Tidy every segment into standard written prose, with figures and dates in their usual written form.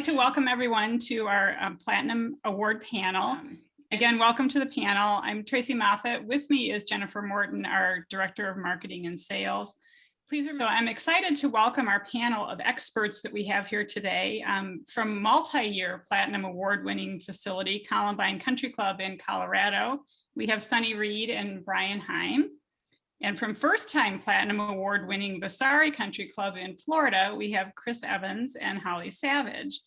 like to welcome everyone to our Platinum Award panel. Again, welcome to the panel. I'm Tracy Moffett. With me is Jennifer Morton, our Director of Marketing and Sales. Please remember, so I'm excited to welcome our panel of experts that we have here today from multi-year Platinum Award-winning facility, Columbine Country Club in Colorado. We have Sunny Reed and Brian Heim. And from first-time Platinum Award-winning Vasari Country Club in Florida, we have Chris Evans and Holly Savage.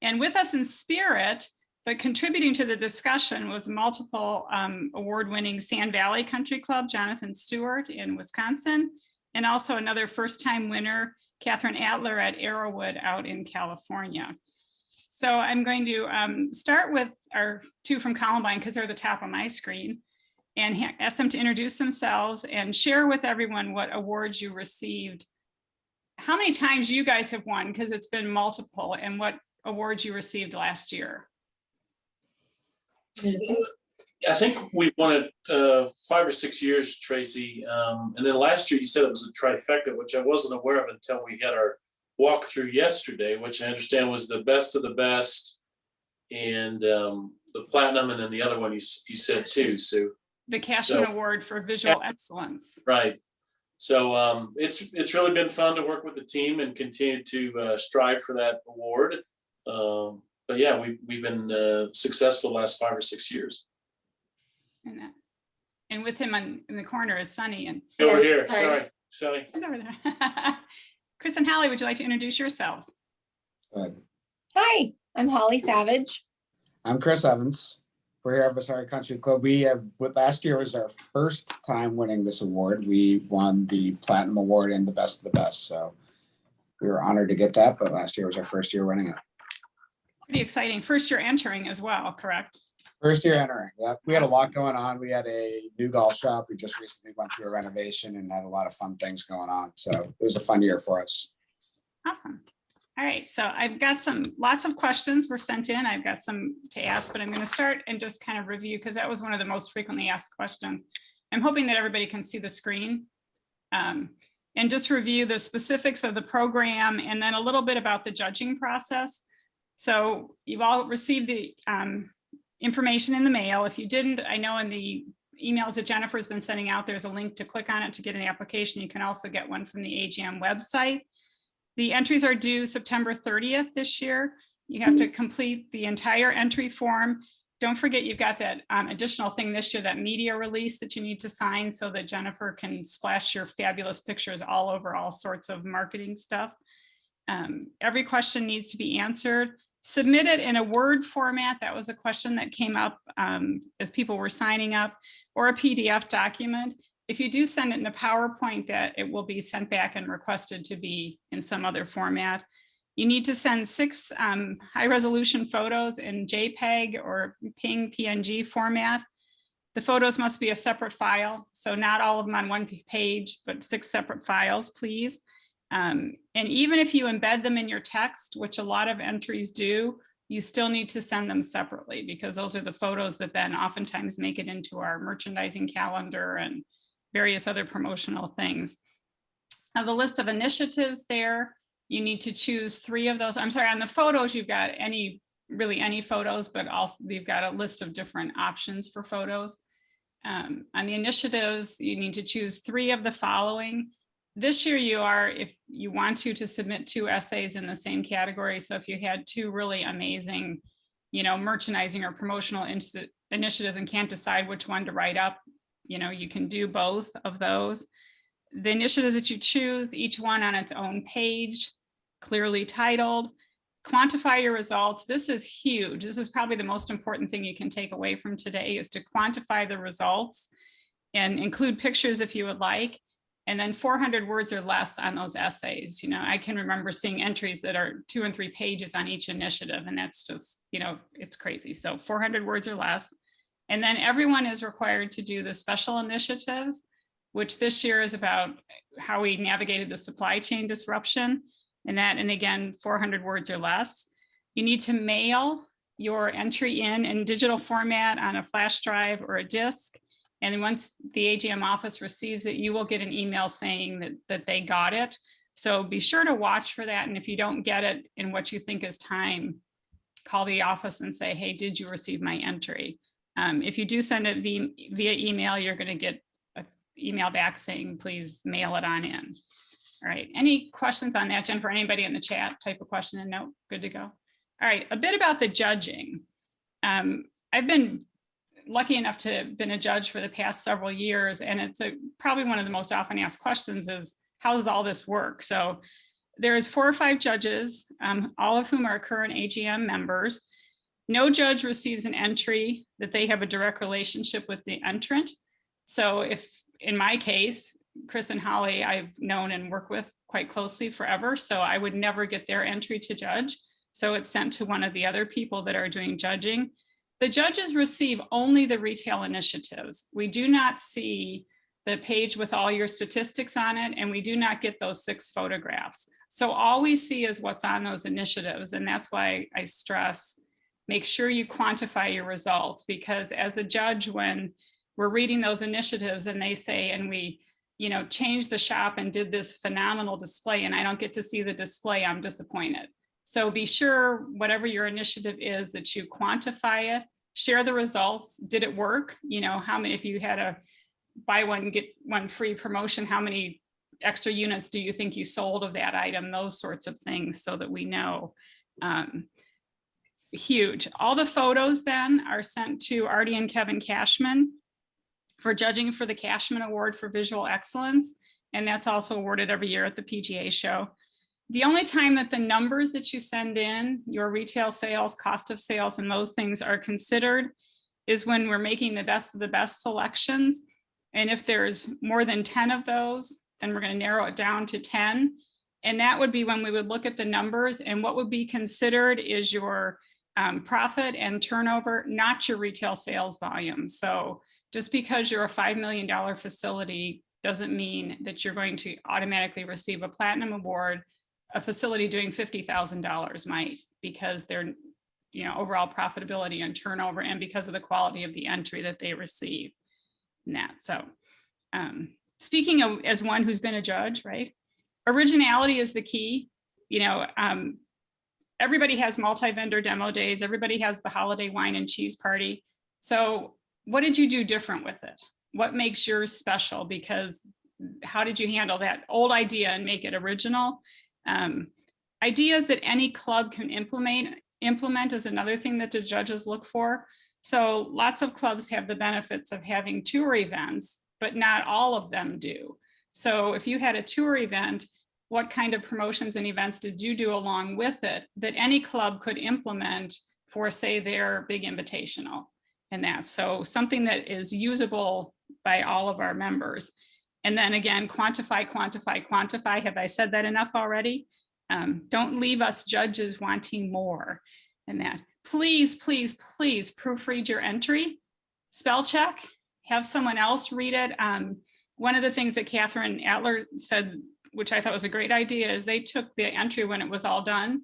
And with us in spirit, but contributing to the discussion, was multiple award-winning Sand Valley Country Club, Jonathan Stewart in Wisconsin, and also another first-time winner, Catherine Adler at Arrowwood out in California. So I'm going to start with our two from Columbine because they're the top of my screen, and ask them to introduce themselves and share with everyone what awards you received, how many times you guys have won, because it's been multiple, and what awards you received last year. I think we won it 5 or 6 years, Tracy. And then last year you said it was a trifecta, which I wasn't aware of until we had our walkthrough yesterday, which I understand was the best of the best, and the platinum, and then the other one you said too, Sue. The Cashman Award for Visual Excellence. Right. So it's really been fun to work with the team and continue to strive for that award. But yeah, we've been successful the last 5 or 6 years. And with him in the corner is Sunny. And over here, sorry, Sunny. He's over there. Chris and Holly, would you like to introduce yourselves? Hi, I'm Holly Savage. I'm Chris Evans. We're here at Vasari Country Club. Last year was our first time winning this award. We won the Platinum Award and the Best of the Best. So we were honored to get that, but last year was our first year winning it. Pretty exciting. First year entering as well, correct? First year entering, yeah. We had a lot going on. We had a new golf shop. We just recently went through a renovation and had a lot of fun things going on. So it was a fun year for us. Awesome. All right, so I've got lots of questions were sent in. I've got some to ask, but I'm going to start and just kind of review because that was one of the most frequently asked questions. I'm hoping that everybody can see the screen and just review the specifics of the program and then a little bit about the judging process. So you've all received the information in the mail. If you didn't, I know in the emails that Jennifer's been sending out, there's a link to click on it to get an application. You can also get one from the AGM website. The entries are due September 30th this year. You have to complete the entire entry form. Don't forget you've got that additional thing this year, that media release that you need to sign so that Jennifer can splash your fabulous pictures all over all sorts of marketing stuff. Every question needs to be answered. Submit it in a Word format. That was a question that came up as people were signing up, or a PDF document. If you do send it in a PowerPoint, that it will be sent back and requested to be in some other format. You need to send 6 high resolution photos in JPEG or PNG PNG format. The photos must be a separate file, so not all of them on one page, but 6 separate files, please. And even if you embed them in your text, which a lot of entries do, you still need to send them separately because those are the photos that then oftentimes make it into our merchandising calendar and various other promotional things. Now, the list of initiatives there, you need to choose 3 of those. I'm sorry, on the photos, you've got really any photos, but also you've got a list of different options for photos. On the initiatives, you need to choose 3 of the following. This year you are, if you want to submit 2 essays in the same category. So if you had 2 really amazing, merchandising or promotional initiatives and can't decide which one to write up, you can do both of those. The initiatives that you choose, each one on its own page, clearly titled. Quantify your results. This is huge. This is probably the most important thing you can take away from today, is to quantify the results and include pictures if you would like. And then 400 words or less on those essays. I can remember seeing entries that are 2 and 3 pages on each initiative, and that's just, it's crazy. So 400 words or less. And then everyone is required to do the special initiatives, which this year is about how we navigated the supply chain disruption. And again, 400 words or less. You need to mail your entry in digital format on a flash drive or a disk. And then once the AGM office receives it, you will get an email saying that they got it. So be sure to watch for that. And if you don't get it in what you think is time, call the office and say, hey, did you receive my entry? If you do send it via email, you're going to get an email back saying, please mail it on in. All right. Any questions on that, Jennifer? Anybody in the chat type of question? And no, good to go. All right. A bit about the judging. I've been lucky enough to have been a judge for the past several years. And it's probably one of the most often asked questions is, how does all this work? So there's 4 or 5 judges, all of whom are current AGM members. No judge receives an entry that they have a direct relationship with the entrant. So if, in my case, Chris and Holly, I've known and worked with quite closely forever, so I would never get their entry to judge. So it's sent to one of the other people that are doing judging. The judges receive only the retail initiatives. We do not see the page with all your statistics on it, and we do not get those 6 photographs. So all we see is what's on those initiatives. And that's why I stress, make sure you quantify your results, because as a judge, when we're reading those initiatives and they say, and we, changed the shop and did this phenomenal display, and I don't get to see the display, I'm disappointed. So be sure whatever your initiative is that you quantify it, share the results. Did it work? How many, if you had a buy one, get one free promotion, how many extra units do you think you sold of that item? Those sorts of things, so that we know. Huge. All the photos then are sent to Artie and Kevin Cashman for judging for the Cashman Award for Visual Excellence. And that's also awarded every year at the PGA show. The only time that the numbers that you send in, your retail sales, cost of sales, and those things are considered is when we're making the best of the best selections. And if there's more than 10 of those, then we're going to narrow it down to 10. And that would be when we would look at the numbers, and what would be considered is your profit and turnover, not your retail sales volume. So just because you're a $5 million facility doesn't mean that you're going to automatically receive a platinum award. A facility doing $50,000 might, because their overall profitability and turnover, and because of the quality of the entry that they receive. And that. So speaking of, as one who's been a judge, right? Originality is the key. Everybody has multi-vendor demo days. Everybody has the holiday wine and cheese party. So what did you do different with it? What makes yours special? Because how did you handle that old idea and make it original? Ideas that any club can implement is another thing that the judges look for. So lots of clubs have the benefits of having tour events, but not all of them do. So if you had a tour event, what kind of promotions and events did you do along with it that any club could implement for, say, their big invitational? And that's so something that is usable by all of our members. And then again, quantify, quantify, quantify. Have I said that enough already? Don't leave us judges wanting more. And that, please, please, please proofread your entry, spell check, have someone else read it. One of the things that Catherine Adler said, which I thought was a great idea, is they took the entry when it was all done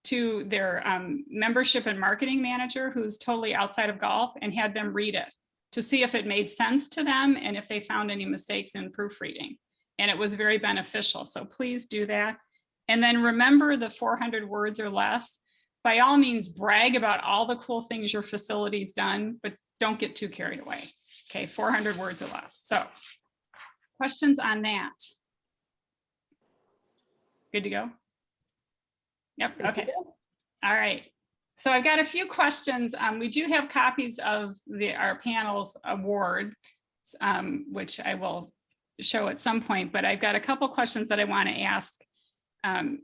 to their membership and marketing manager, who's totally outside of golf, and had them read it to see if it made sense to them and if they found any mistakes in proofreading. And it was very beneficial. So please do that. And then remember the 400 words or less. By all means, brag about all the cool things your facility's done, but don't get too carried away. Okay, 400 words or less. So questions on that? Good to go? Yep, okay. All right. So I've got a few questions. We do have copies of our panel's award, which I will show at some point, but I've got a couple questions that I want to ask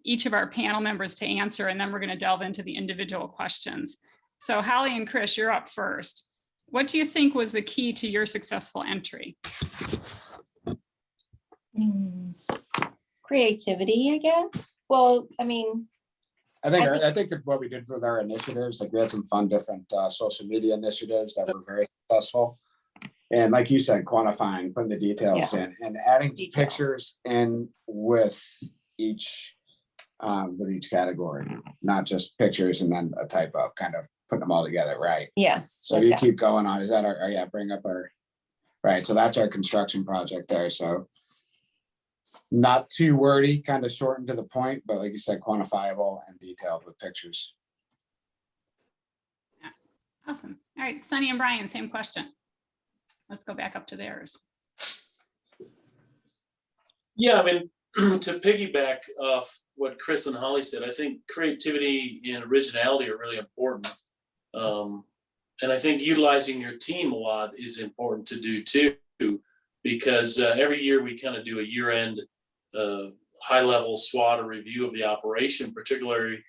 each of our panel members to answer, and then we're going to delve into the individual questions. So Holly and Chris, you're up first. What do you think was the key to your successful entry? Creativity, I guess. Well, I mean, I think what we did with our initiatives, like we had some fun different social media initiatives that were very successful. And like you said, quantifying, putting the details in, and adding pictures in with each category, not just pictures and then a type of kind of putting them all together, right? Yes. So you keep going on. Is that our bring up our, right? So that's our construction project there. So Not too wordy, kind of short and to the point, but like you said, quantifiable and detailed with pictures. Awesome. All right, Sunny and Brian, same question. Let's go back up to theirs. Yeah, I mean, to piggyback off what Chris and Holly said, I think creativity and originality are really important. And I think utilizing your team a lot is important to do too, because every year we kind of do a year-end high-level SWOT or review of the operation, particularly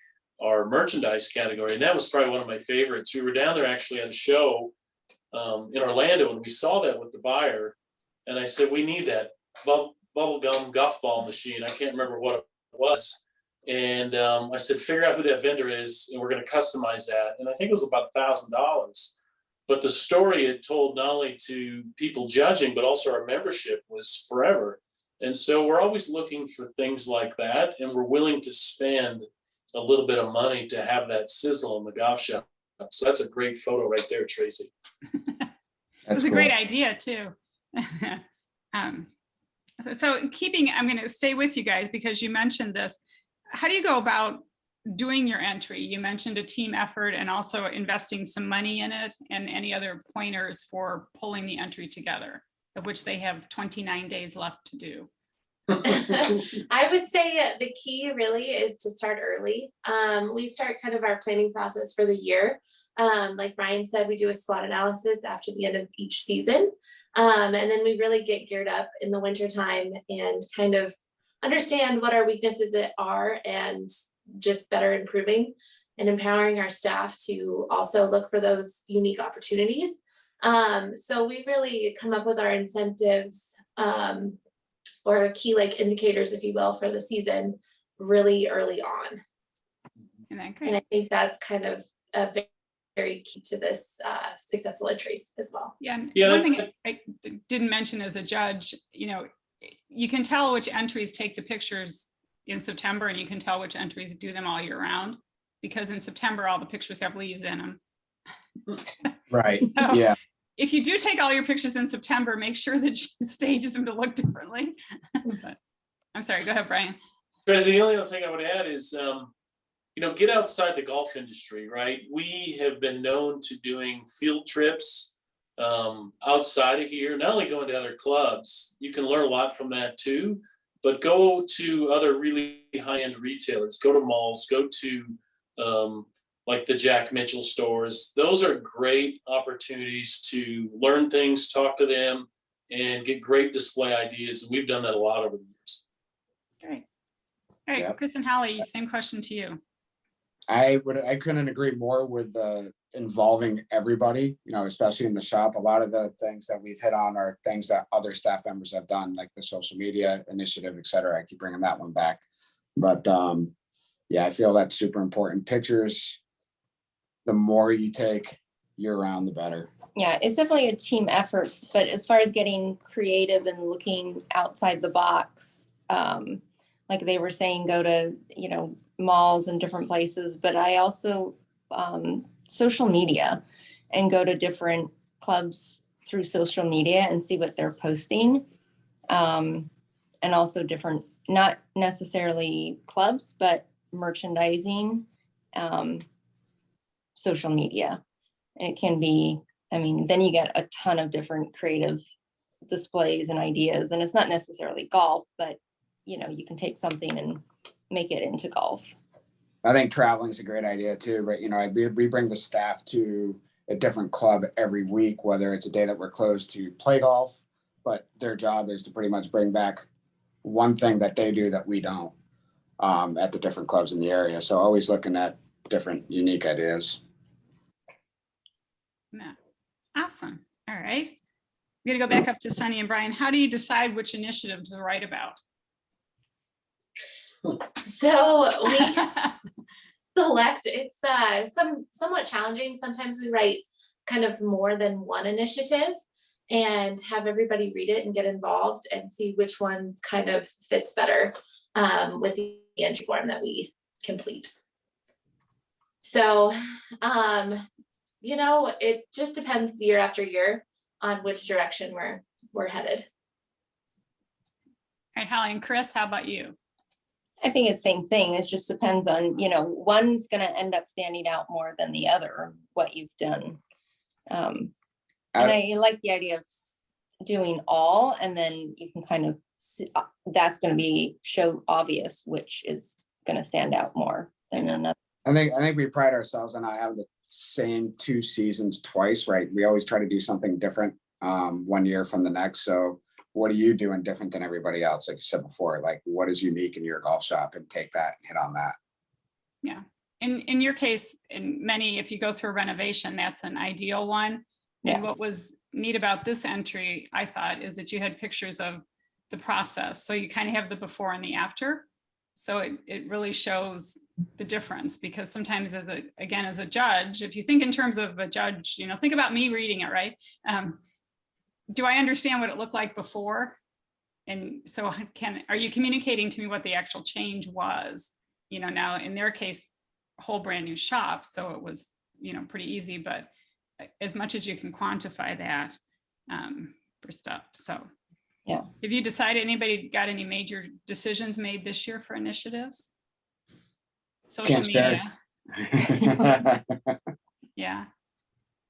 our merchandise category. And that was probably one of my favorites. We were down there actually at a show in Orlando, and we saw that with the buyer. And I said, we need that bubblegum golf ball machine. I can't remember what it was. And I said, figure out who that vendor is, and we're going to customize that. And I think it was about $1,000. But the story it told not only to people judging, but also our membership was forever. And so we're always looking for things like that, and we're willing to spend a little bit of money to have that sizzle in the golf shop. So that's a great photo right there, Tracy. It was a great idea too. So I'm going to stay with you guys because you mentioned this. How do you go about doing your entry? You mentioned a team effort and also investing some money in it, and any other pointers for pulling the entry together, of which they have 29 days left to do. I would say the key really is to start early. We start kind of our planning process for the year. Like Brian said, we do a SWOT analysis after the end of each season. And then we really get geared up in the winter time and kind of understand what our weaknesses are, and just better improving and empowering our staff to also look for those unique opportunities. So we really come up with our incentives or key like indicators, if you will, for the season really early on. And I think that's kind of a very key to this successful entries as well. Yeah. One thing I didn't mention as a judge, you can tell which entries take the pictures in September, and you can tell which entries do them all year round, because in September, all the pictures have leaves in them. Right. So, yeah. If you do take all your pictures in September, make sure that you stage them to look differently. But I'm sorry, go ahead, Brian. Tracy, the only other thing I would add is, get outside the golf industry, right? We have been known to doing field trips outside of here, not only going to other clubs, you can learn a lot from that too, but go to other really high-end retailers, go to malls, go to like the Jack Mitchell stores. Those are great opportunities to learn things, talk to them, and get great display ideas. And we've done that a lot over the years. Great. All right, yep. Chris and Holly, same question to you. I couldn't agree more with involving everybody, especially in the shop. A lot of the things that we've hit on are things that other staff members have done, like the social media initiative, et cetera. I keep bringing that one back. But I feel that's super important. Pictures, the more you take year round, the better. Yeah, it's definitely a team effort. But as far as getting creative and looking outside the box, like they were saying, go to, malls and different places. But I also social media, and go to different clubs through social media and see what they're posting. And also different, not necessarily clubs, but merchandising, social media. And it can be, then you get a ton of different creative displays and ideas. And it's not necessarily golf, but you can take something and make it into golf. I think traveling is a great idea too, but we bring the staff to a different club every week, whether it's a day that we're closed to play golf, but their job is to pretty much bring back one thing that they do that we don't at the different clubs in the area. So always looking at different unique ideas. Yeah. Awesome. All right. We're gonna go back up to Sunny and Brian. How do you decide which initiative to write about? So we select, it's somewhat challenging. Sometimes we write kind of more than one initiative and have everybody read it and get involved and see which one kind of fits better with the entry form that we complete. So, it just depends year after year on which direction we're headed. right, Holly and Chris, how about you? I think it's same thing. It just depends on, one's gonna end up standing out more than the other, what you've done. And I like the idea of doing all, and then you can kind of, that's gonna be show obvious, which is gonna stand out more than another. I think we pride ourselves on not having the same 2 seasons twice, right? We always try to do something different 1 year from the next. So what are you doing different than everybody else? Like you said before, like what is unique in your golf shop, and take that and hit on that. Yeah. In your case, in many, if you go through a renovation, that's an ideal one. Yeah. And what was neat about this entry, I thought, is that you had pictures of the process. So you kind of have the before and the after. So it really shows the difference, because sometimes as a judge, if you think in terms of a judge, think about me reading it, right? Do I understand what it looked like before? And so are you communicating to me what the actual change was? Now in their case, whole brand new shop. So it was, pretty easy, but as much as you can quantify that for stuff. So yeah. Have you decided, anybody got any major decisions made this year for initiatives? Social Can't stare. media. Yeah.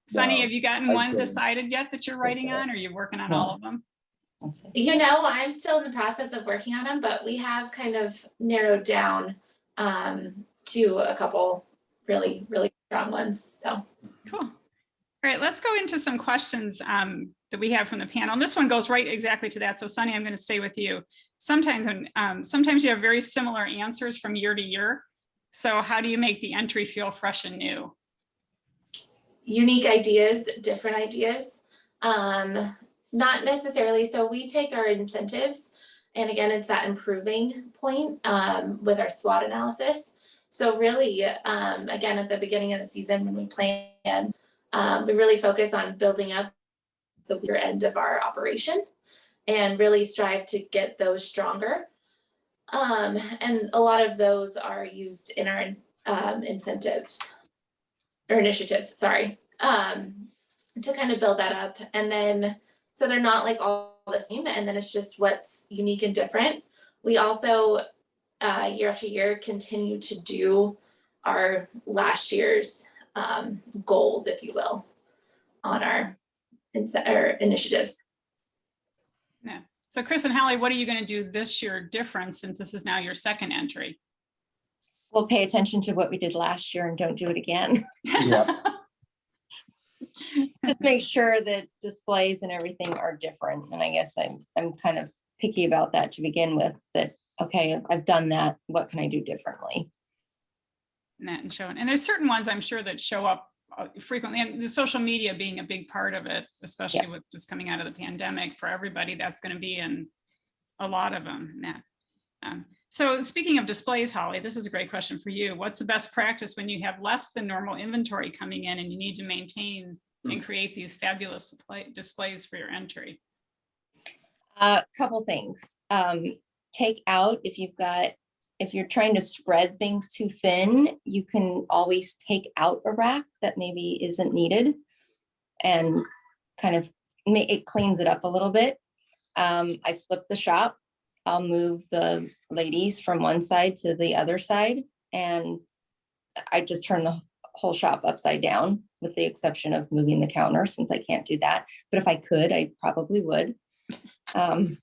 Sunny, No, have you gotten I one couldn't. decided yet that you're writing so. on, or are you working on No. all of them? I'm still in the process of working on them, but we have kind of narrowed down to a couple really, really strong ones. So Cool. All right, let's go into some questions that we have from the panel. And this one goes right exactly to that. So Sunny, I'm going to stay with you. Sometimes you have very similar answers from year to year. So how do you make the entry feel fresh and new? unique ideas, different ideas. Not necessarily. So we take our incentives, and again, it's that improving point with our SWOT analysis. So really, again, at the beginning of the season when we plan, we really focus on building up the weaker end of our operation and really strive to get those stronger. And a lot of those are used in our incentives or initiatives, sorry, to kind of build that up. And then, so they're not like all the same, and then it's just what's unique and different. We also, year after year, continue to do our last year's goals, if you will, on our initiatives. Yeah. So Chris and Hallie, what are you going to do this year different, since this is now your second entry? We'll pay attention to what we did last year and don't do it again. Yeah. Just make sure that displays and everything are different. And I guess I'm kind of picky about that to begin with, that, okay, I've done that. What can I do differently? And showing, and there's certain ones I'm sure that show up frequently, and the social media being a big part of it, especially with just coming out of the pandemic for everybody. That's going to be in a lot of them. So speaking of displays, Holly, this is a great question for you. What's the best practice when you have less than normal inventory coming in and you need to maintain and create these fabulous displays for your entry? Couple things. Take out, if you're trying to spread things too thin, you can always take out a rack that maybe isn't needed and kind of it cleans it up a little bit. I flip the shop. I'll move the ladies from one side to the other side, and I just turn the whole shop upside down, with the exception of moving the counter, since I can't do that. But if I could, I probably would. The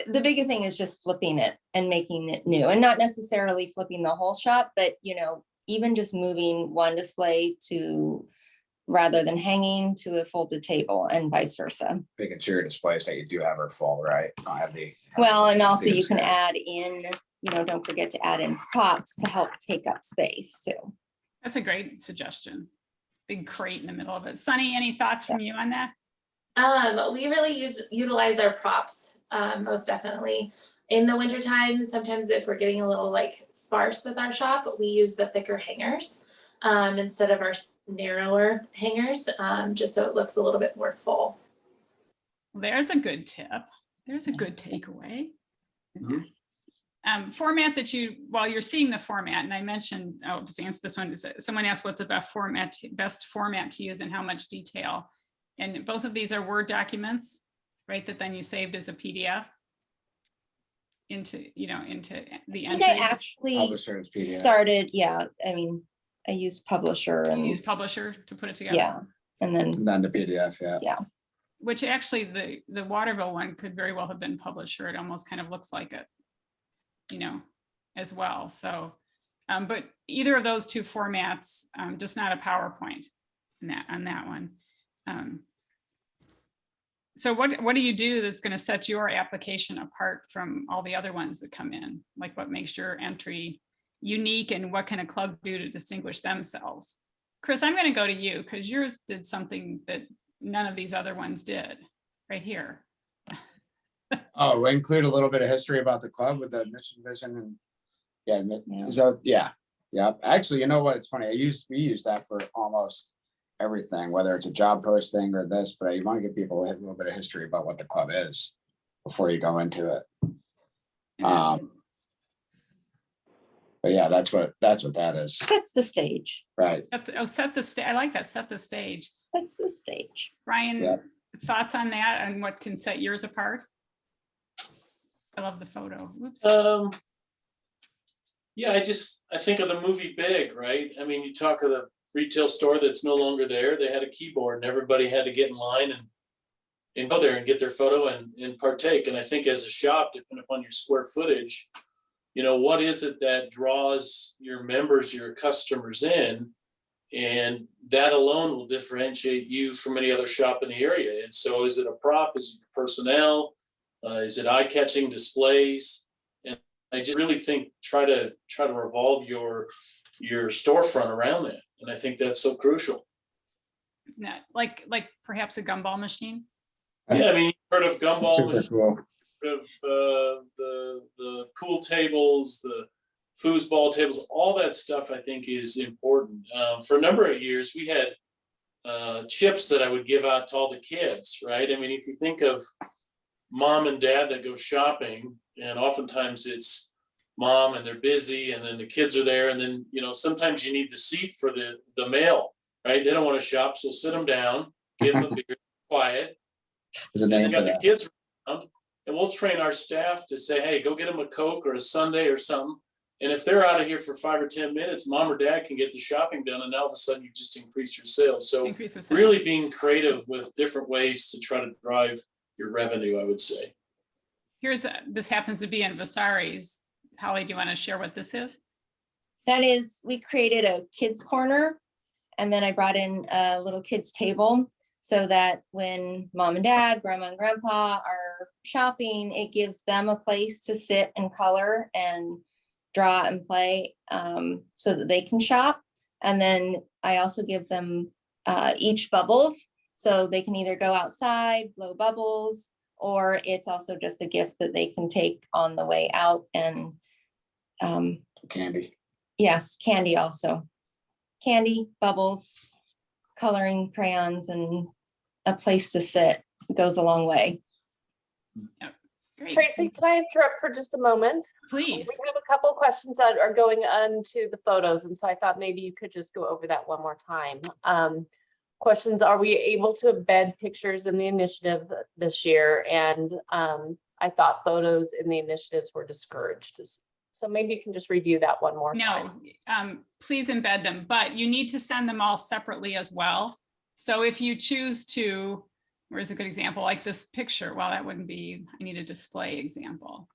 bigger thing is just flipping it and making it new, and not necessarily flipping the whole shop, but even just moving one display to, rather than hanging, to a folded table, and vice versa. Making sure your displays that you do have are full, right? Don't have the. Well, and also you can add in, don't forget to add in props to help take up space too. That's a great suggestion. Big crate in the middle of it. Sunny, any thoughts from you on that? We really utilize our props, most definitely. In the wintertime, sometimes if we're getting a little sparse with our shop, we use the thicker hangers instead of our narrower hangers, just so it looks a little bit more full. There's a good tip. There's a good takeaway. Format that while you're seeing the format, and I mentioned, I'll just answer this one. Someone asked what's the best format to use and how much detail. And both of these are Word documents. right? That then you saved as a PDF into, into the I think I entry. actually Publisher's PDF. started, yeah, I mean, I used Publisher You and, use Publisher to put it together. yeah, and then, And then the PDF, yeah. Which actually the Waterville one could very well have been Publisher. It almost kind of looks like it, as well. So, but either of those two formats, just not a PowerPoint on that one. So what do you do that's going to set your application apart from all the other ones that come in? Like what makes your entry unique, and what can a club do to distinguish themselves? Chris, I'm going to go to you because yours did something that none of these other ones did right here. Oh, we include a little bit of history about the club with the mission, vision, and Yeah. so yeah. Actually, you know what? It's funny. We use that for almost everything, whether it's a job posting or this, but you want to give people a little bit of history about what the club is before you go into it. But yeah, that's what that is. sets the stage. Right. Set the stage. I like that. Set the stage. Sets the stage. Ryan, Yep. thoughts on that and what can set yours apart? I love the photo. Oops. Yeah, I think of the movie Big, right? I mean, you talk of the retail store that's no longer there. They had a keyboard and everybody had to get in line and go there and get their photo and partake. And I think as a shop, depending upon your square footage, what is it that draws your members, your customers in? And that alone will differentiate you from any other shop in the area. And so is it a prop? Is it personnel? Is it eye-catching displays? And I just really think try to revolve your storefront around that. And I think that's so crucial. Not like perhaps a gumball machine. Yeah, I mean, you've heard of gumball Super machines, cool. of the pool tables, the foosball tables, all that stuff I think is important. For a number of years, we had chips that I would give out to all the kids, right? I mean, if you think of mom and dad that go shopping, and oftentimes it's mom and they're busy and then the kids are there, and then sometimes you need the seat for the mail, right? They don't want to shop, so sit them down, give them a beer, quiet. There's a And name then for got the that. kids around, and we'll train our staff to say, hey, go get them a Coke or a sundae or something. And if they're out of here for 5 or 10 minutes, mom or dad can get the shopping done, and now all of a sudden you just increase your sales. So Increase the sales. really being creative with different ways to try to drive your revenue, I would say. This happens to be in Vasari's. Holly, do you want to share what this is? That is, we created a kids corner, and then I brought in a little kids table so that when mom and dad, grandma and grandpa are shopping, it gives them a place to sit and color and draw and play, so that they can shop. And then I also give them each bubbles, so they can either go outside, blow bubbles, or it's also just a gift that they can take on the way out. And Candy. yes, candy also. Candy, bubbles, coloring crayons, and a place to sit goes a long way. Great. Tracy, can I interrupt for just a moment? Please. We have a couple questions that are going on to the photos, and so I thought maybe you could just go over that one more time. Questions: are we able to embed pictures in the initiative this year? And I thought photos in the initiatives were discouraged. So maybe you can just review that one more time. No, please embed them, but you need to send them all separately as well. So if you choose to, where's a good example, like this picture? Well, that wouldn't be, I need a display example.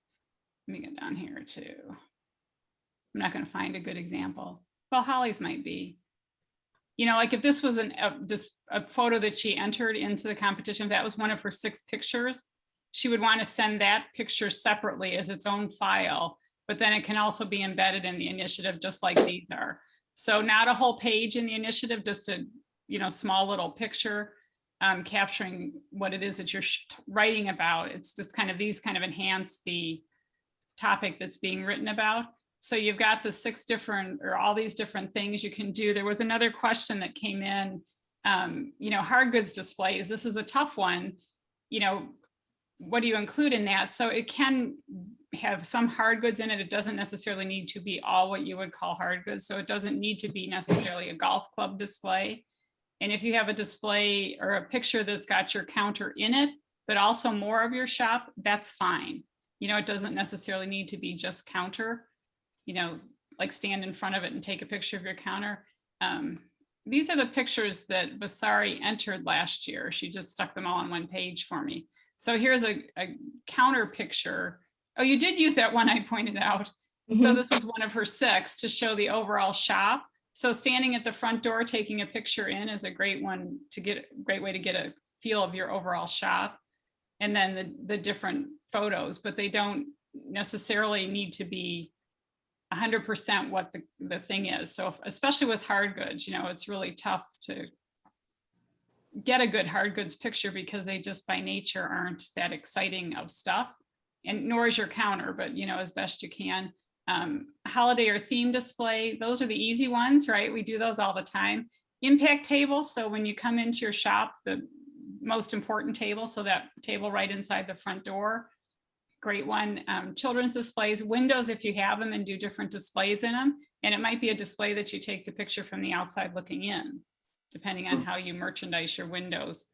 Let me go down here too. I'm not going to find a good example. Well, Holly's might be. Like if this was just a photo that she entered into the competition, if that was one of her 6 pictures, she would want to send that picture separately as its own file, but then it can also be embedded in the initiative just like these are. So not a whole page in the initiative, just a small little picture capturing what it is that you're writing about. It's just these kind of enhance the topic that's being written about. So you've got the 6 different, or all these different things you can do. There was another question that came in, hard goods displays. This is a tough one. What do you include in that? So it can have some hard goods in it. It doesn't necessarily need to be all what you would call hard goods. So it doesn't need to be necessarily a golf club display. And if you have a display or a picture that's got your counter in it, but also more of your shop, that's fine. You know, it doesn't necessarily need to be just counter, you know, like stand in front of it and take a picture of your counter. These are the pictures that Basari entered last year. She just stuck them all on one page for me. So here's a counter picture. Oh, you did use that one I pointed out. So this was one of her 6 to show the overall shop. So standing at the front door, taking a picture in is a great one to get, great way to get a feel of your overall shop. And then the different photos, but they don't necessarily need to be 100% what the thing is. So especially with hard goods, you know, it's really tough to get a good hard goods picture because they just by nature aren't that exciting of stuff, and nor is your counter, but you know, as best you can. Holiday or theme display, those are the easy ones, right? We do those all the time. Impact table, so when you come into your shop, the most important table, so that table right inside the front door, great one. Children's displays, windows if you have them and do different displays in them. And it might be a display that you take the picture from the outside looking in, depending on how you merchandise your windows,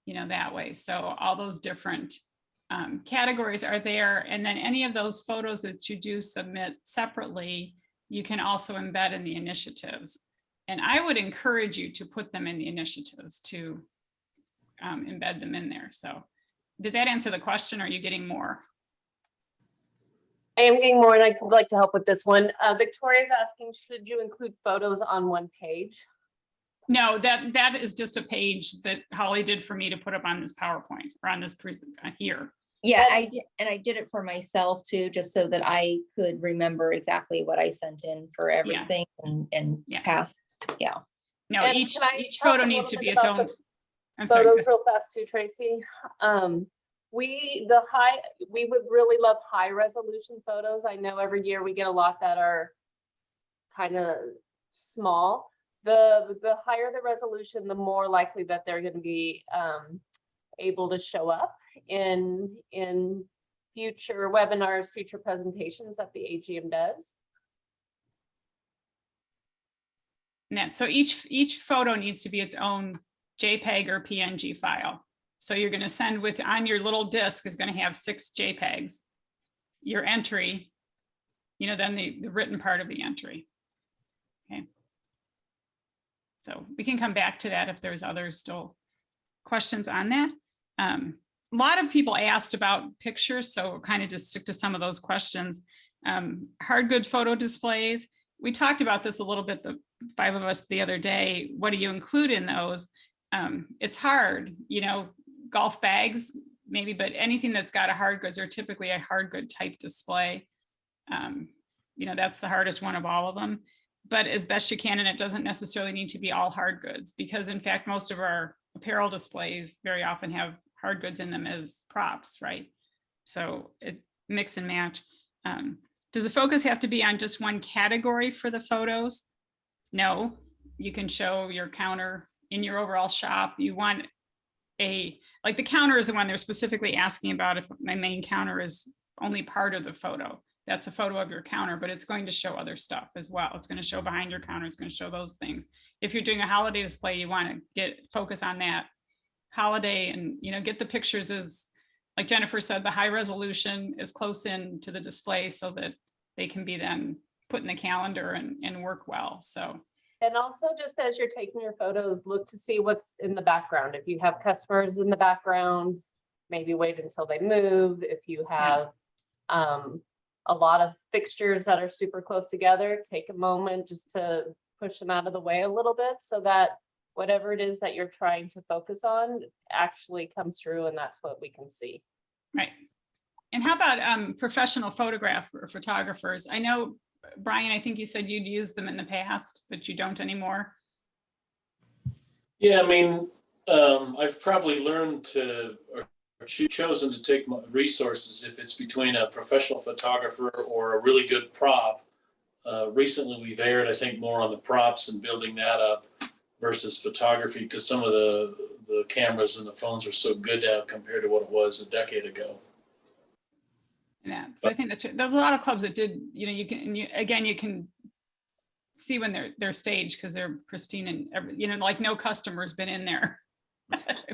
you know, that way. So all those different categories are there. And then any of those photos that you do submit separately, you can also embed in the initiatives. And I would encourage you to put them in the initiatives to embed them in there. So did that answer the question? Or are you getting more? I am getting more, and I'd like to help with this one. Victoria's asking, should you include photos on one page? No, that is just a page that Holly did for me to put up on this PowerPoint or on this here. Yeah, I did, and I did it for myself too, just so that I could remember exactly what I sent in for everything and Yeah. past, yeah. No, And each can I each talk photo a needs to little be bit its about own. the I'm sorry. Photos real fast too, Tracy. We would really love high resolution photos. I know every year we get a lot that are kind of small. The higher the resolution, the more likely that they're going to be able to show up in future webinars, future presentations that the AGM does. Yeah, so each photo needs to be its own JPEG or PNG file. So you're going to send with on your little disk is going to have 6 JPEGs. Your entry, you know, then the written part of the entry. Okay. So we can come back to that if there's others still questions on that. A lot of people asked about pictures, so kind of just stick to some of those questions. Hard good photo displays. We talked about this a little bit, the 5 of us the other day. What do you include in those? It's hard, you know, golf bags maybe, but anything that's got a hard goods are typically a hard good type display. You know, that's the hardest one of all of them, but as best you can. And it doesn't necessarily need to be all hard goods, because in fact, most of our apparel displays very often have hard goods in them as props, right? So it mix and match. Does the focus have to be on just one category for the photos? No, you can show your counter in your overall shop. You want like the counter is the one they're specifically asking about. If my main counter is only part of the photo, that's a photo of your counter, but it's going to show other stuff as well. It's going to show behind your counter. It's going to show those things. If you're doing a holiday display, you want to focus on that holiday and, you know, get the pictures as, like Jennifer said, the high resolution is close in to the display so that they can be then put in the calendar and work well. So. And also, just as you're taking your photos, look to see what's in the background. If you have customers in the background, maybe wait until they move. If you have a lot of fixtures that are super close together, take a moment just to push them out of the way a little bit so that whatever it is that you're trying to focus on actually comes through, and that's what we can see. Right. And how about professional photographers? I know, Brian, I think you said you'd used them in the past, but you don't anymore. Yeah, I mean, I've probably learned to, or chosen to take my resources if it's between a professional photographer or a really good prop. Recently, we've aired, I think, more on the props and building that up versus photography, because some of the cameras and the phones are so good now compared to what it was a decade ago. Yeah, so I think that there's a lot of clubs that did, you know, you can see when they're staged because they're pristine and you know, like no customer's been in there,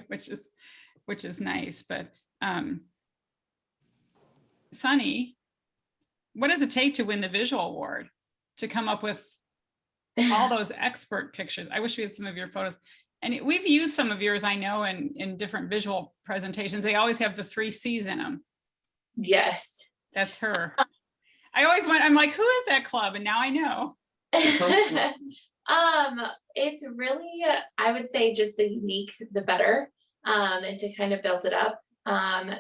which is nice. But Sunny, what does it take to win the visual award? To come up with all those expert pictures? I wish we had some of your photos. And we've used some of yours, I know, in different visual presentations. They always have the 3 C's in them. Yes. That's her. I always went, I'm like, who is that club? And now I know. It's really, I would say just the unique, the better, and to kind of build it up.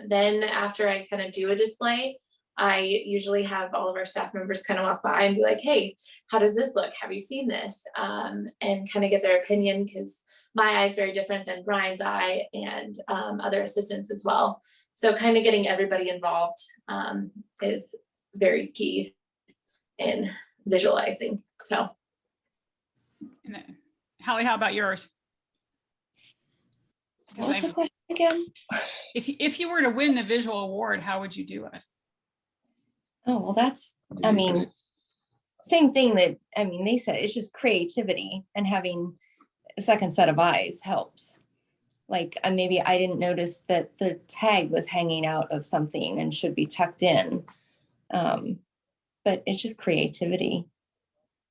Then after I kind of do a display, I usually have all of our staff members kind of walk by and be like, hey, how does this look? Have you seen this? And kind of get their opinion, because my eye is very different than Brian's eye, and other assistants as well. So kind of getting everybody involved is very key in visualizing. So. And then, Holly, how about yours? What was the question again? If you were to win the visual award, how would you do it? Oh, well, that's, I mean, same thing that, I mean, they said, it's just creativity, and having a second set of eyes helps. Like, maybe I didn't notice that the tag was hanging out of something and should be tucked in. But it's just creativity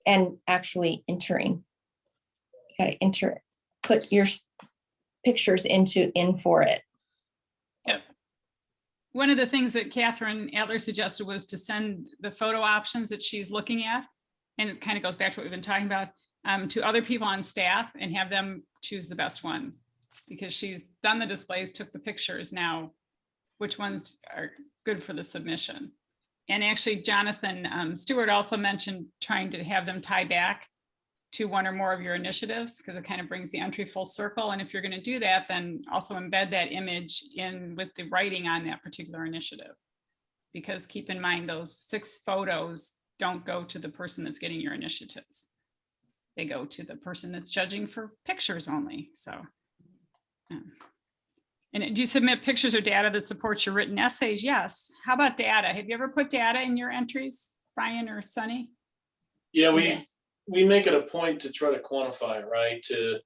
and actually entering. You got to enter, put your pictures in for it. Yep. One of the things that Catherine Adler suggested was to send the photo options that she's looking at, and it kind of goes back to what we've been talking about, to other people on staff and have them choose the best ones, because she's done the displays, took the pictures. Now, which ones are good for the submission? And actually, Jonathan Stewart also mentioned trying to have them tie back to one or more of your initiatives, because it kind of brings the entry full circle. And if you're going to do that, then also embed that image in with the writing on that particular initiative. Because keep in mind, those 6 photos don't go to the person that's getting your initiatives. They go to the person that's judging for pictures only. So, and do you submit pictures or data that supports your written essays? Yes. How about data? Have you ever put data in your entries, Brian or Sunny? Yeah, Yes. we make it a point to try to quantify, right? To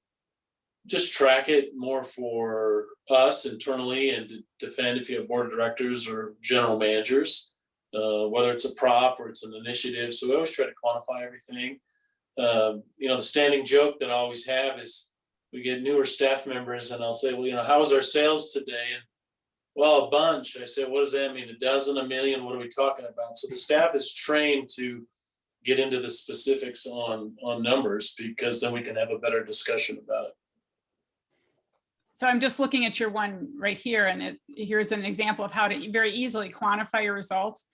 just track it more for us internally, and to defend if you have board of directors or general managers, whether it's a prop or it's an initiative. So we always try to quantify everything. The standing joke that I always have is we get newer staff members and I'll say, well, how was our sales today? And well, a bunch. I said, what does that mean? A dozen, a million? What are we talking about? So the staff is trained to get into the specifics on numbers, because then we can have a better discussion about it. So I'm just looking at your one right here, and here's an example of how to very easily quantify your results.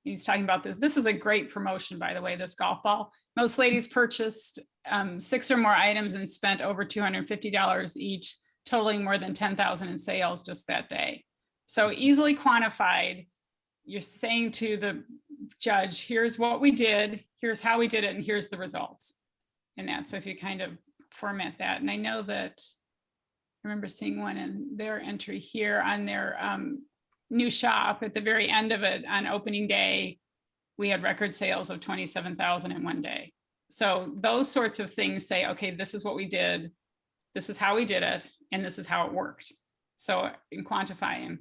He's talking about this. This is a great promotion, by the way, this golf ball. Most ladies purchased 6 or more items and spent over $250 each, totaling more than 10,000 in sales just that day. So easily quantified. You're saying to the judge, here's what we did, here's how we did it, and here's the results. And that, so if you kind of format that, and I know that I remember seeing one in their entry here on their new shop at the very end of it on opening day, we had record sales of 27,000 in one day. So those sorts of things say, okay, this is what we did, this is how we did it, and this is how it worked. So in quantifying,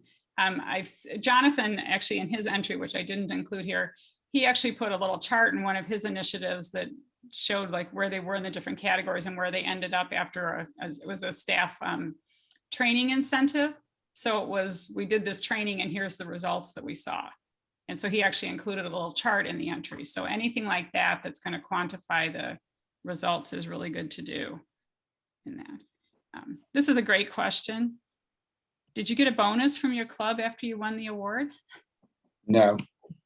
Jonathan actually in his entry, which I didn't include here, he actually put a little chart in one of his initiatives that showed like where they were in the different categories and where they ended up after it was a staff training incentive. So it was, we did this training and here's the results that we saw. And so he actually included a little chart in the entry. So anything like that that's going to quantify the results is really good to do in that. This is a great question. Did you get a bonus from your club after you won the award? No.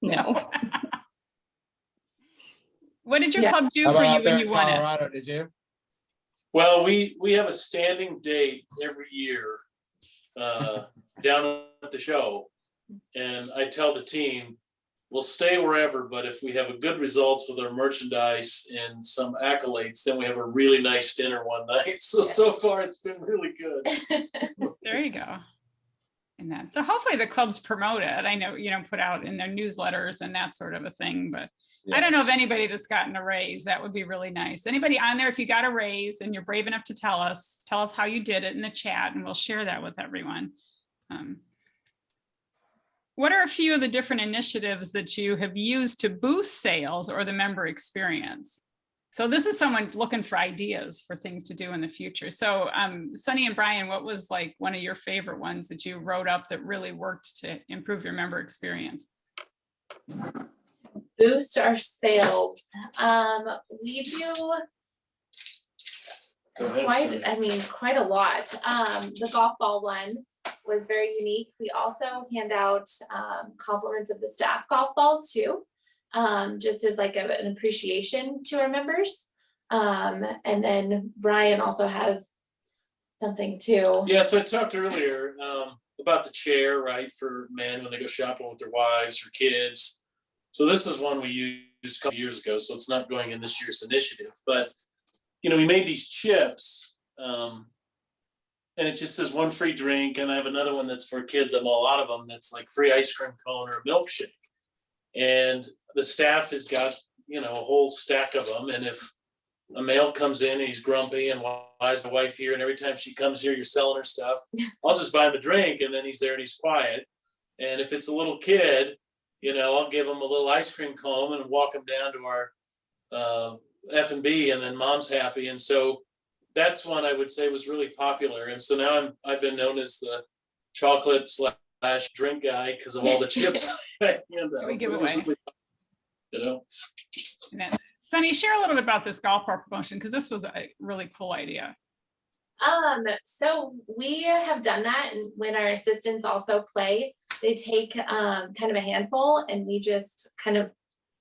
No. What did your Yeah. club do How for about you out there when in you won it? Colorado? Did you? Well, we have a standing date every year down at the show. And I tell the team, we'll stay wherever, but if we have a good results with our merchandise and some accolades, then we have a really nice dinner one night. So far it's been really good. There you go. And that, so hopefully the clubs promote it. I know, put out in their newsletters and that sort of a thing, but I don't know of anybody that's gotten a raise. That would be really nice. Anybody on there, if you got a raise and you're brave enough to tell us how you did it in the chat, and we'll share that with everyone. what are a few of the different initiatives that you have used to boost sales or the member experience? So this is someone looking for ideas for things to do in the future. So Sunny and Brian, what was like one of your favorite ones that you wrote up that really worked to improve your member experience? Boost our sales. We do Go ahead, Cindy. quite a lot. The golf ball one was very unique. We also hand out compliments of the staff golf balls too, just as like an appreciation to our members. And then Brian also has something too. Yeah, so I talked earlier about the chair, right, for men when they go shopping with their wives or kids. So this is one we used a couple years ago, so it's not going in this year's initiative. But, you know, we made these chips, and it just says one free drink, and I have another one that's for kids, a lot of them, that's like free ice cream cone or a milkshake. And the staff has got, you know, a whole stack of them, and if a male comes in and he's grumpy and why is my wife here, and every time she comes here, you're selling her stuff, I'll just buy him a drink, and then he's there and he's quiet. And if it's a little kid, you know, I'll give him a little ice cream cone and walk him down to our F&B, and then mom's happy. And so that's one I would say was really popular. And so now I've been known as the chocolate / drink guy because of all the chips I hand out. We give away. You know. And then, Sunny, share a little bit about this golf ball promotion, because this was a really cool idea. So we have done that, and when our assistants also play, they take kind of a handful, and we just kind of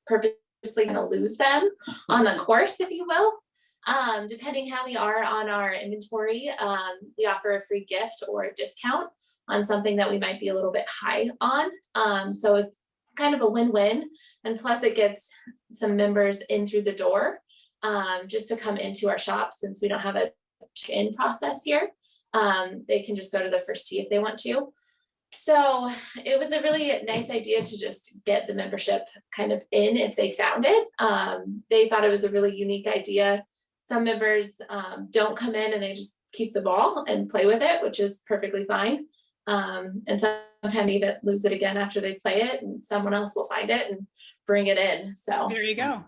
purposely gonna lose them on the course, if you will. Depending how we are on our inventory, we offer a free gift or a discount on something that we might be a little bit high on. So it's kind of a win-win, and plus it gets some members in through the door just to come into our shop, since we don't have a check-in process here. They can just go to the first tee if they want to. So it was a really nice idea to just get the membership kind of in if they found it. They thought it was a really unique idea. Some members don't come in and they just keep the ball and play with it, which is perfectly fine. And sometimes even lose it again after they play it, and someone else will find it and bring it in. So There you go.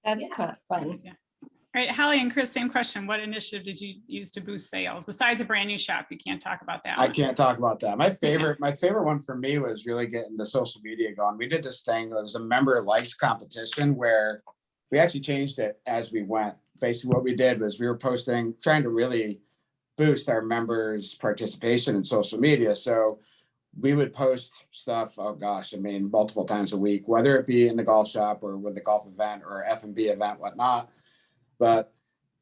That's Yeah. fun. Yeah. All right, Hallie and Chris, same question. What initiative did you use to boost sales besides a brand new shop? You can't talk about that I one. can't talk about that. My favorite one for me was really getting the social media going. We did this thing, it was a member likes competition where we actually changed it as we went. Basically what we did was we were trying to really boost our members' participation in social media. So we would post stuff, oh gosh, I mean, multiple times a week, whether it be in the golf shop or with the golf event or F&B event, whatnot. But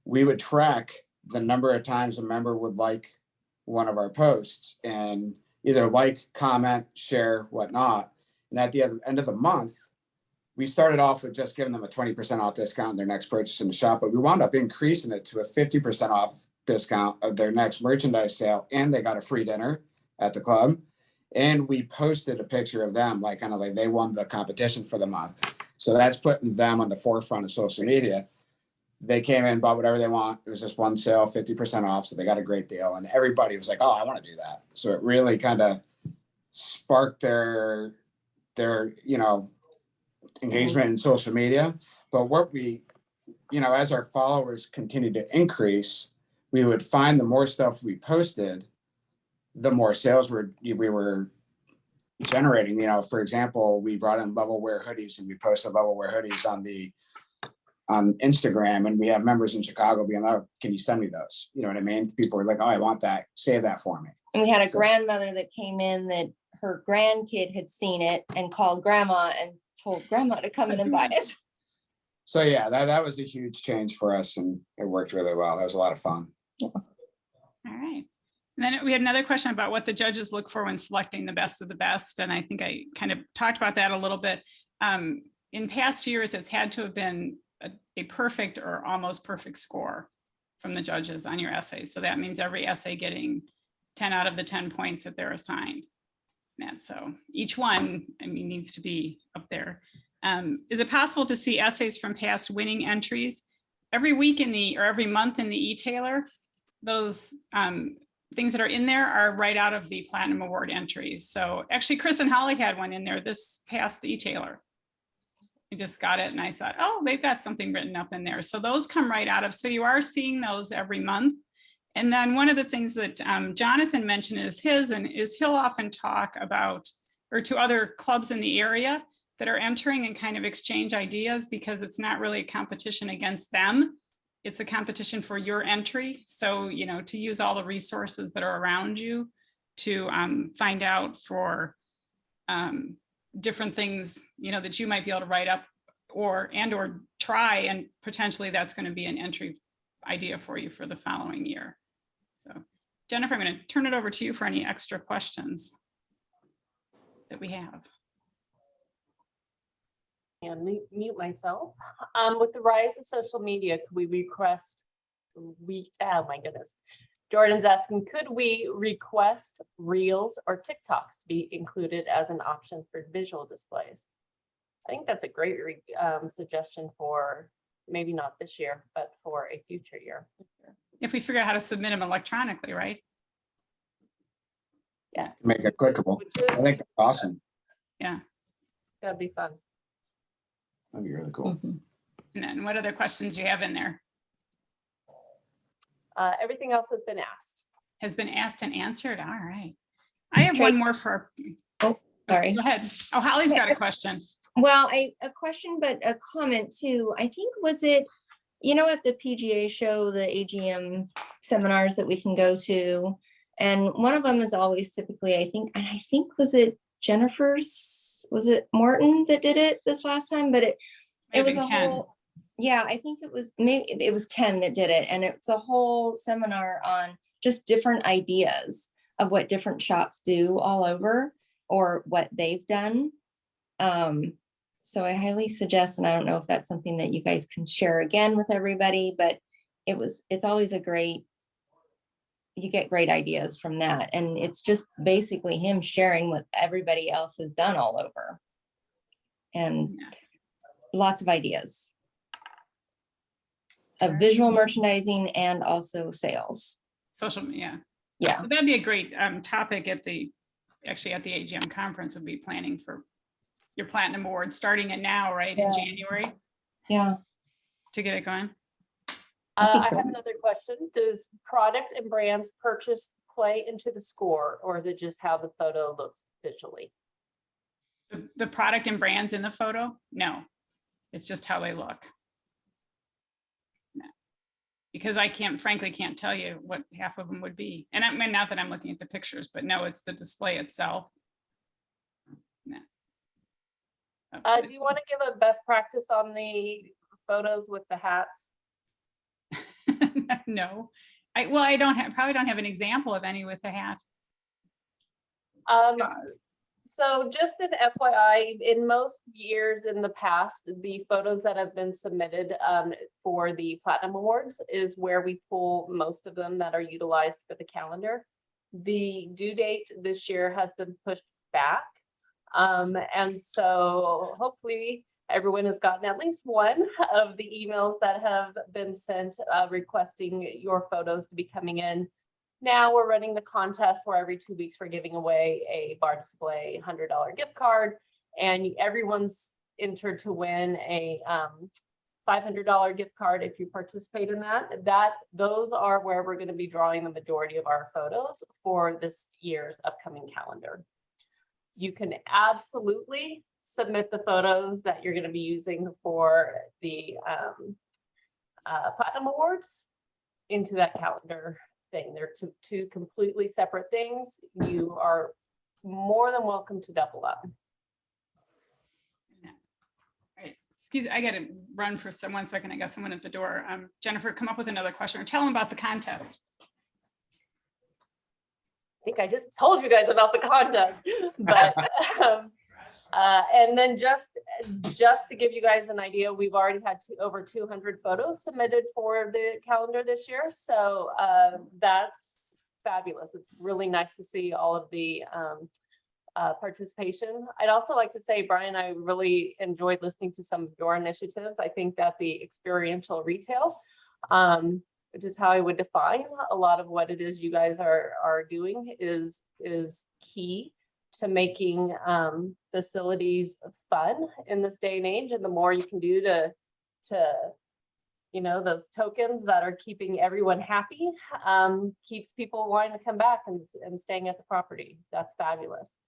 we would track the number of times a member would like one of our posts and either like, comment, share, whatnot. And at the end of the month, we started off with just giving them a 20% off discount on their next purchase in the shop, but we wound up increasing it to a 50% off discount of their next merchandise sale. And they got a free dinner at the club. And we posted a picture of them, like kind of like they won the competition for the month. So that's putting them on the forefront of social media. They came in, bought whatever they want. It was just one sale, 50% off. So they got a great deal. And everybody was like, oh, I want to do that. So it really kind of sparked their, you know, engagement in social media. But what we, you know, as our followers continued to increase, we would find the more stuff we posted, the more sales we were generating. You know, for example, we brought in level wear hoodies, and we posted level wear hoodies on Instagram, and we have members in Chicago being, oh, can you send me those? You know what I mean? People are like, oh, I want that. Save that for me. And we had a So- grandmother that came in that her grandkid had seen it and called grandma and told grandma to come in and buy it. So yeah, that was a huge change for us, and it worked really well. That was a lot of fun. All right. And then we had another question about what the judges look for when selecting the best of the best. And I think I kind of talked about that a little bit. In past years, it's had to have been a perfect or almost perfect score from the judges on your essays. So that means every essay getting 10 out of the 10 points that they're assigned. And so each one, I mean, needs to be up there. Is it possible to see essays from past winning entries every week or every month in the e-tailer? Those things that are in there are right out of the Platinum Award entries. So actually, Chris and Holly had one in there this past e-tailer. I just got it and I thought, oh, they've got something written up in there. So those come right out of, so you are seeing those every month. And then one of the things that Jonathan mentioned is he'll often talk about, or to other clubs in the area that are entering and kind of exchange ideas, because it's not really a competition against them. It's a competition for your entry. So, you know, to use all the resources that are around you to find out for different things, you know, that you might be able to write up or try, and potentially that's going to be an entry idea for you for the following year. So Jennifer, I'm going to turn it over to you for any extra questions that we have. And mute myself. With the rise of social media, could we request, oh my goodness. Jordan's asking, could we request Reels or TikToks to be included as an option for visual displays? I think that's a great suggestion for maybe not this year, but for a future year. If we figure out how to submit them electronically, right? Yes. Make it clickable. I think that's awesome. Yeah. That'd be fun. That'd be really cool. Mhm. And then what other questions do you have in there? Everything else has been asked. Has been asked and answered. All right. I have one more for. Oh, sorry. Go ahead. Oh, Holly's got a question. Well, a question, but a comment too. I think, was it, you know, at the PGA show, the AGM seminars that we can go to, and one of them is always typically, I think, was it Jennifer's, was it Morton that did it this last time? But it was a Ken. whole, yeah, I think it was, maybe it was Ken that did it. And it's a whole seminar on just different ideas of what different shops do all over, or what they've done. So I highly suggest, and I don't know if that's something that you guys can share again with everybody, but it's always you get great ideas from that. And it's just basically him sharing what everybody else has done all over. And lots of ideas of visual merchandising and also sales. Social media. Yeah. So that'd be a great topic at the AGM conference, would be planning for your Platinum Award, starting it now, right, in January, Yeah. to get it going. I have another question. Does product and brands purchase play into the score, or is it just how the photo looks visually? The product and brands in the photo? No, it's just how they look. No. Because I frankly can't tell you what half of them would be. And I mean, not that I'm looking at the pictures, but no, it's the display itself. No. Do you want to give a best practice on the photos with the hats? No, I probably don't have an example of any with the hat. So just an FYI, in most years in the past, the photos that have been submitted for the Platinum Awards is where we pull most of them that are utilized for the calendar. The due date this year has been pushed back. And so hopefully everyone has gotten at least one of the emails that have been sent requesting your photos to be coming in. Now we're running the contest where every 2 weeks we're giving away a bar display $100 gift card, and everyone's entered to win a $500 gift card if you participate in that. Those are where we're going to be drawing the majority of our photos for this year's upcoming calendar. You can absolutely submit the photos that you're going to be using for the Platinum Awards into that calendar thing. They're two completely separate things. You are more than welcome to double up. All right. Excuse me, I got to run for 1 second. I got someone at the door. Jennifer, come up with another question or tell them about the contest. I think I just told you guys about the contest, but and then just to give you guys an idea, we've already had over 200 photos submitted for the calendar this year. So that's fabulous. It's really nice to see all of the participation. I'd also like to say, Brian, I really enjoyed listening to some of your initiatives. I think that the experiential retail which is how I would define a lot of what it is you guys are doing is key to making facilities fun in this day and age. And the more you can do to you know, those tokens that are keeping everyone happy, keeps people wanting to come back and staying at the property. That's fabulous.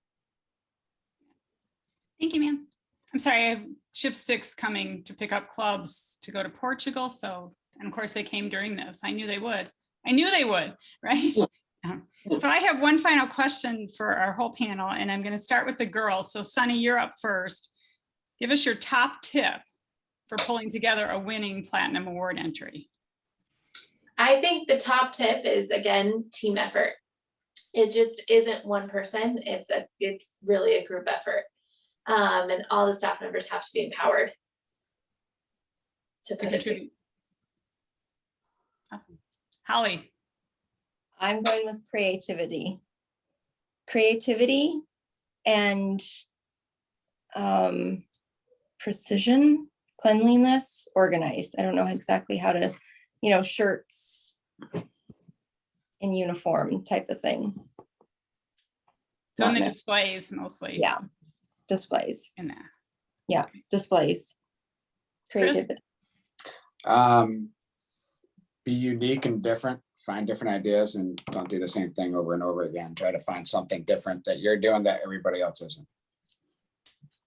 Thank you, ma'am. I'm sorry, I have Chipsticks coming to pick up clubs to go to Portugal. So, and of course they came during this. I knew they would. I knew they would, right? So I have one final question for our whole panel, and I'm going to start with the girls. So Sunny, you're up first. Give us your top tip for pulling together a winning Platinum Award entry. I think the top tip is, again, team effort. It just isn't one person. It's really a group effort. And all the staff members have to be empowered to put it together. Awesome. Holly. I'm going with creativity. Creativity and precision, cleanliness, organized. I don't know exactly how to, you know, shirts in uniform type of thing. So in the Not displays mostly. Yeah, displays. In that. Yeah, displays. Chris? Creativity. Be unique and different, find different ideas and don't do the same thing over and over again. Try to find something different that you're doing that everybody else isn't.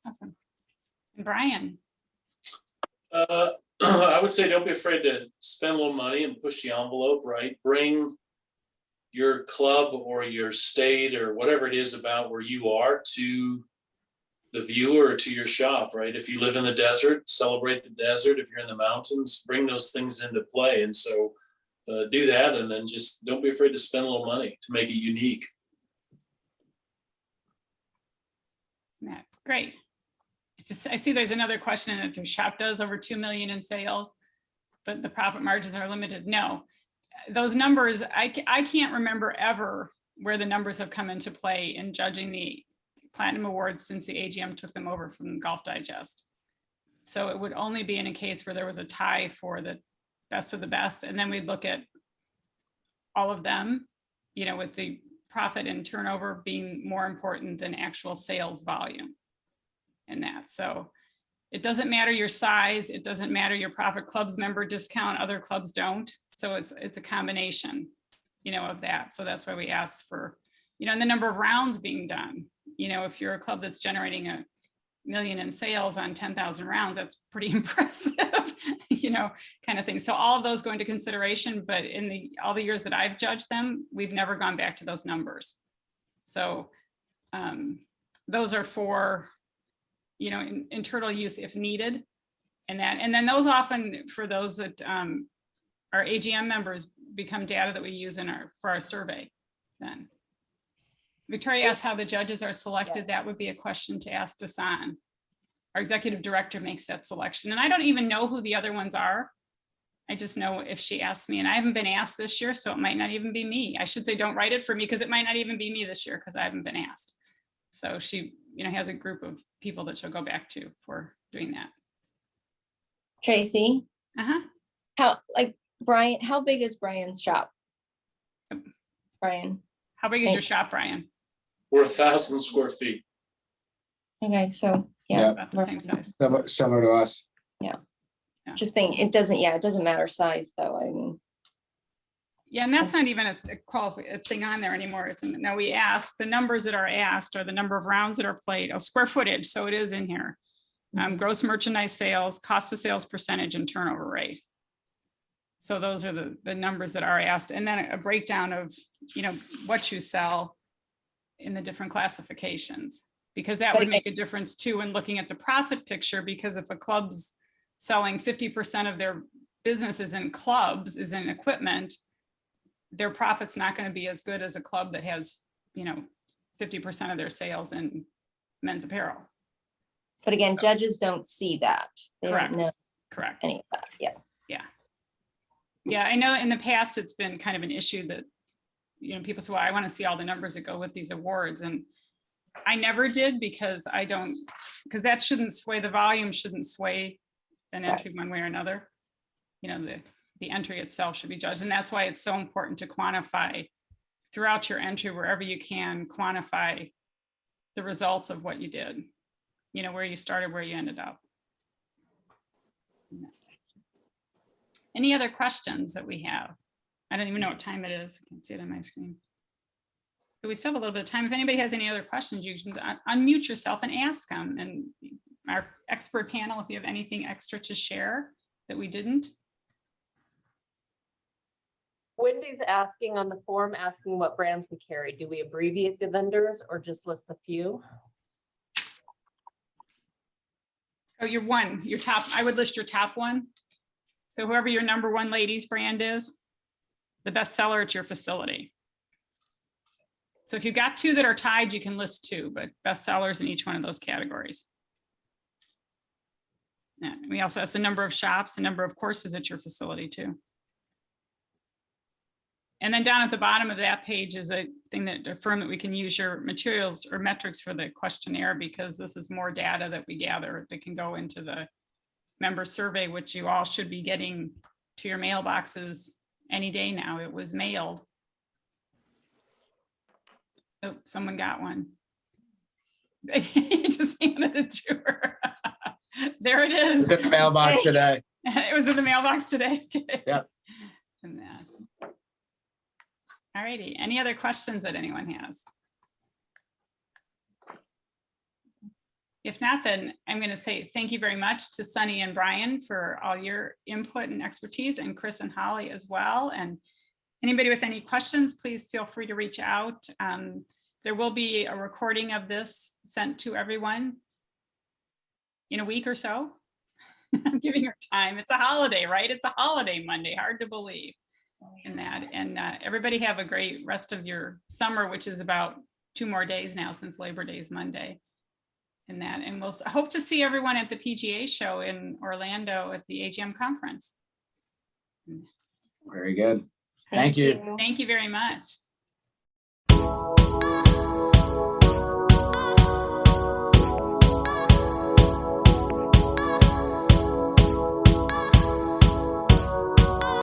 Awesome. And Brian. I would say don't be afraid to spend a little money and push the envelope, right? Bring your club or your state or whatever it is about where you are to the viewer or to your shop, right? If you live in the desert, celebrate the desert. If you're in the mountains, bring those things into play. And so do that, and then just don't be afraid to spend a little money to make it unique. Matt, great. It's just, I see there's another question that their shop does over 2 million in sales, but the profit margins are limited. No, those numbers, I can't remember ever where the numbers have come into play in judging the Platinum Awards since the AGM took them over from Golf Digest. So it would only be in a case where there was a tie for the best of the best. And then we'd look at all of them, you know, with the profit and turnover being more important than actual sales volume in that. So it doesn't matter your size. It doesn't matter your profit clubs member discount. Other clubs don't. So it's a combination, you know, of that. So that's why we ask for, you know, and the number of rounds being done. You know, if you're a club that's generating $1 million in sales on 10,000 rounds, that's pretty impressive, you know, kind of thing. So all of those go into consideration, but in all the years that I've judged them, we've never gone back to those numbers. So those are for, you know, internal use if needed. And then those often for those that our AGM members become data that we use for our survey then. Victoria asked how the judges are selected. Yes. That would be a question to ask Dasan. Our executive director makes that selection. And I don't even know who the other ones are. I just know if she asks me, and I haven't been asked this year, so it might not even be me. I should say, don't write it for me because it might not even be me this year because I haven't been asked. So she, you know, has a group of people that she'll go back to for doing that. Tracy, Uh-huh. Brian, how big is Brian's shop? Brian. How big is your shop, Brian? We're 1,000 square feet. Okay, so yeah, About the same size. Similar to us. just think it doesn't matter size though. I mean, Yeah, and that's not even a thing on there anymore. No, we asked, the numbers that are asked are the number of rounds that are played, square footage, so it is in here. Gross merchandise sales, cost of sales percentage, and turnover rate. So those are the numbers that are asked, and then a breakdown of, you know, what you sell in the different classifications, because that would make a difference too in looking at the profit picture, because if a club's selling 50% of their business is in clubs, is in equipment, their profit's not going to be as good as a club that has, you know, 50% of their sales in men's apparel. but again, judges don't see that. They Correct. don't know Correct. any of that. Yeah. Yeah, I know in the past it's been kind of an issue that, you know, people say, well, I want to see all the numbers that go with these awards. And I never did because that shouldn't sway, the volume shouldn't sway an entry one way or another. You know, the entry itself should be judged. And that's why it's so important to quantify throughout your entry, wherever you can, quantify the results of what you did, you know, where you started, where you ended up. Any other questions that we have? I don't even know what time it is. I can't see it on my screen. But we still have a little bit of time. If anybody has any other questions, you can unmute yourself and ask them. And our expert panel, if you have anything extra to share that we didn't. Wendy's asking on the form, asking what brands we carry. Do we abbreviate the vendors or just list a few? Oh, your top, I would list your top one. So whoever your number one ladies brand is, the best seller at your facility. So if you've got two that are tied, you can list two, but best sellers in each one of those categories. Yeah, we also have the number of shops, the number of courses at your facility too. And then down at the bottom of that page is a thing that affirm that we can use your materials or metrics for the questionnaire, because this is more data that we gather that can go into the member survey, which you all should be getting to your mailboxes any day now. It was mailed. Oh, someone got one. Just handed it to her. There it is. It's in the mailbox today. It was in the mailbox today. Yep. And that. All righty. Any other questions that anyone has? If not, then I'm going to say thank you very much to Sunny and Brian for all your input and expertise, and Chris and Holly as well. And anybody with any questions, please feel free to reach out. There will be a recording of this sent to everyone in a week or so. I'm giving her time. It's a holiday, right? It's a holiday Monday. Hard to believe in that. And everybody have a great rest of your summer, which is about 2 more days now since Labor Day is Monday. And that, and we'll hope to see everyone at the PGA show in Orlando at the AGM conference. Very good. Thank you. Thank you very much.